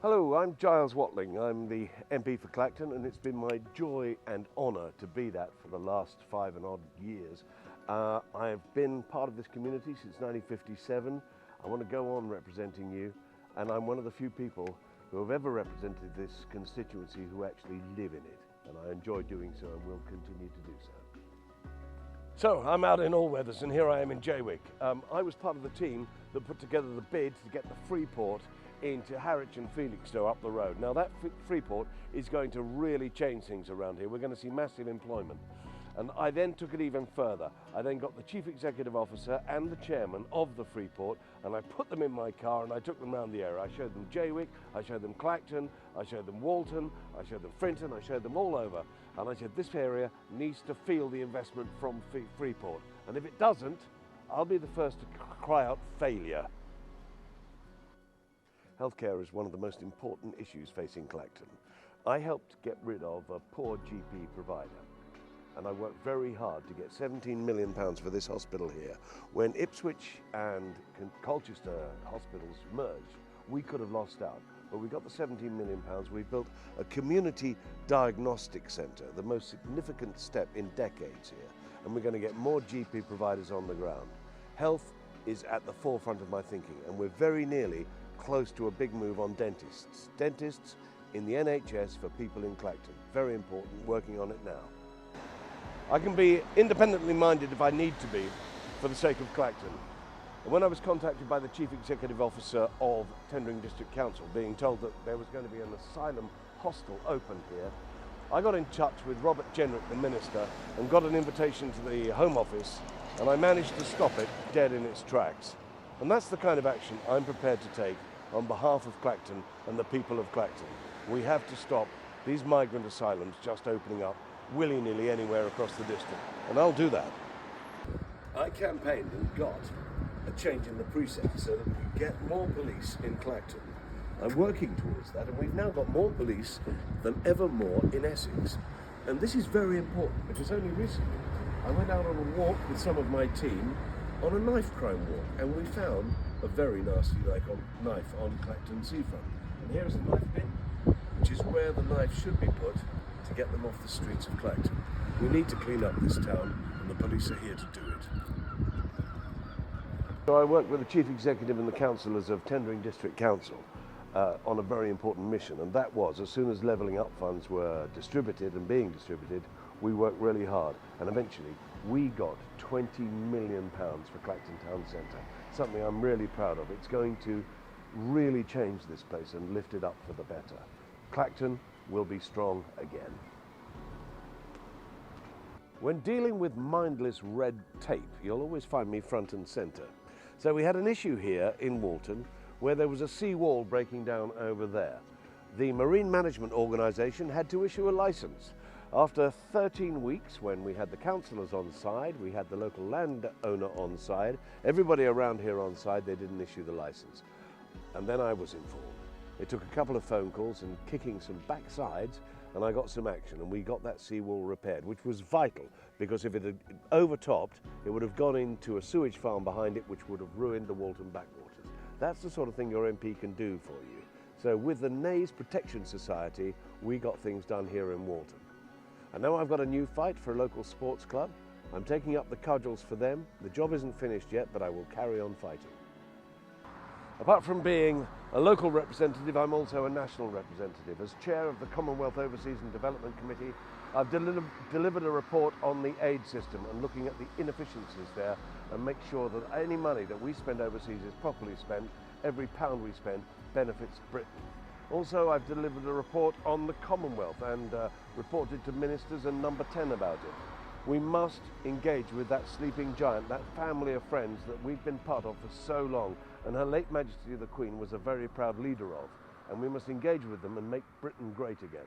Hello, I'm Giles Watling. I'm the MP for Clacton, and it's been my joy and honour to be that for the last 5 and odd years. I've been part of this community since 1957. I want to go on representing you, and I'm one of the few people who have ever represented this constituency who actually live in it, and I enjoy doing so and will continue to do so. So I'm out in all weathers, and here I am in Jaywick. I was part of the team that put together the bid to get the Freeport into Harwich and Felixstowe up the road. Now that Freeport is going to really change things around here. We're going to see massive employment. And I then took it even further. I then got the Chief Executive Officer and the Chairman of the Freeport, and I put them in my car and I took them around the area. I showed them Jaywick, I showed them Clacton, I showed them Walton, I showed them Frinton, I showed them all over. And I said, this area needs to feel the investment from Freeport. And if it doesn't, I'll be the first to cry out failure. Healthcare is one of the most important issues facing Clacton. I helped get rid of a poor GP provider, and I worked very hard to get £17 million for this hospital here. When Ipswich and Colchester hospitals merged, we could have lost out, but we got the £17 million. We built a community diagnostic centre, the most significant step in decades here, and we're going to get more GP providers on the ground. Health is at the forefront of my thinking, and we're very nearly close to a big move on dentists. Dentists in the NHS for people in Clacton. Very important, working on it now. I can be independently minded if I need to be for the sake of Clacton. And when I was contacted by the Chief Executive Officer of Tendring District Council, being told that there was going to be an Asylum Hostel open here, I got in touch with Robert Jenrick, the Minister, and got an invitation to the Home Office, and I managed to stop it dead in its tracks. And that's the kind of action I'm prepared to take on behalf of Clacton and the people of Clacton. We have to stop these migrant asylums just opening up willy-nilly anywhere across the district, and I'll do that. I campaigned and got a change in the precinct so that we can get more police in Clacton. I'm working towards that, and we've now got more police than ever more in Essex. And this is very important because only recently I went out on a walk with some of my team on a knife crime walk, and we found a very nasty knife on Clacton seafront. And here's a knife bin, which is where the knife should be put to get them off the streets of Clacton. We need to clean up this town, and the police are here to do it. So I work with the Chief Executive and the councillors of Tendring District Council on a very important mission, and that was, as soon as levelling up funds were distributed and being distributed, we worked really hard, and eventually we got £20 million for Clacton Town Centre, something I'm really proud of. It's going to really change this place and lift it up for the better. Clacton will be strong again. When dealing with mindless red tape, you'll always find me front and centre. So we had an issue here in Walton where there was a sea wall breaking down over there. The Marine Management Organisation had to issue a licence. After 13 weeks, when we had the councillors on side, we had the local landowner on side, everybody around here on side, they didn't issue the licence. And then I was informed. It took a couple of phone calls and kicking some backsides, and I got some action, and we got that seawall repaired, which was vital, because if it had overtopped, it would have gone into a sewage farm behind it, which would have ruined the Walton backwaters. That's the sort of thing your MP can do for you. So with the Naze Protection Society, we got things done here in Walton. And now I've got a new fight for a local sports club. I'm taking up the cudgels for them. The job isn't finished yet, but I will carry on fighting. Apart from being a local representative, I'm also a national representative. As chair of the Commonwealth Overseas and Development Committee, I've delivered a report on the aid system and looking at the inefficiencies there and make sure that any money that we spend overseas is properly spent. Every pound we spend benefits Britain. Also, I've delivered a report on the Commonwealth and reported to ministers and Number 10 about it. We must engage with that sleeping giant, that family of friends that we've been part of for so long, and Her late Majesty the Queen was a very proud leader of, and we must engage with them and make Britain great again.